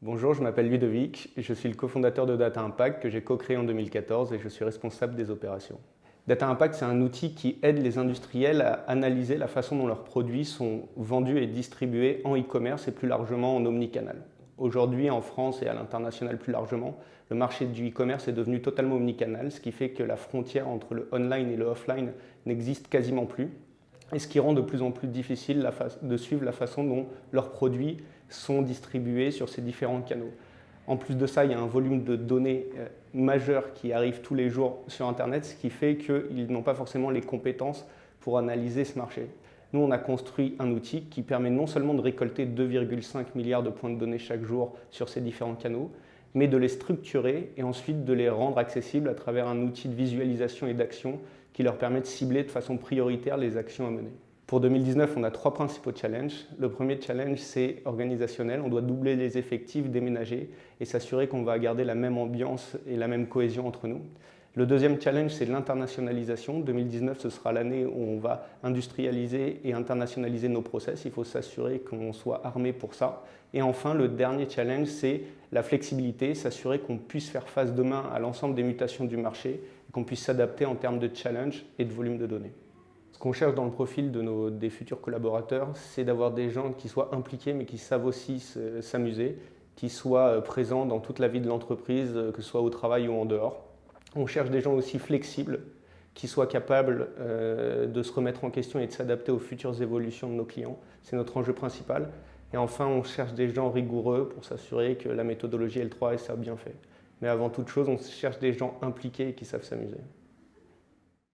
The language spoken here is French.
Bonjour, je m'appelle Ludovic, je suis le cofondateur de Data Impact que j'ai co-créé en 2014 et je suis responsable des opérations. Data Impact, c'est un outil qui aide les industriels à analyser la façon dont leurs produits sont vendus et distribués en e-commerce et plus largement en omnicanal. Aujourd'hui, en France et à l'international plus largement, le marché du e-commerce est devenu totalement omnicanal, ce qui fait que la frontière entre le online et le offline n'existe quasiment plus, et ce qui rend de plus en plus difficile de suivre la façon dont leurs produits sont distribués sur ces différents canaux. En plus de ça, il y a un volume de données majeur qui arrive tous les jours sur Internet, ce qui fait qu'ils n'ont pas forcément les compétences pour analyser ce marché. Nous, on a construit un outil qui permet non seulement de récolter 2,5 milliards de points de données chaque jour sur ces différents canaux, mais de les structurer et ensuite de les rendre accessibles à travers un outil de visualisation et d'action qui leur permet de cibler de façon prioritaire les actions à mener. Pour 2019, on a 3 principaux challenges. Le premier challenge, c'est organisationnel. On doit doubler les effectifs, déménager et s'assurer qu'on va garder la même ambiance et la même cohésion entre nous. Le deuxième challenge, c'est l'internationalisation. 2019, ce sera l'année où on va industrialiser et internationaliser nos process. Il faut s'assurer qu'on soit armé pour ça. Et enfin, le dernier challenge, c'est la flexibilité, s'assurer qu'on puisse faire face demain à l'ensemble des mutations du marché et qu'on puisse s'adapter en termes de challenge et de volume de données. Ce qu'on cherche dans le profil des futurs collaborateurs, c'est d'avoir des gens qui soient impliqués mais qui savent aussi s'amuser, qui soient présents dans toute la vie de l'entreprise, que ce soit au travail ou en dehors. On cherche des gens aussi flexibles, qui soient capables de se remettre en question et de s'adapter aux futures évolutions de nos clients. C'est notre enjeu principal. Et enfin, on cherche des gens rigoureux pour s'assurer que la méthodologie L3S a bien fait. Mais avant toute chose, on cherche des gens impliqués et qui savent s'amuser.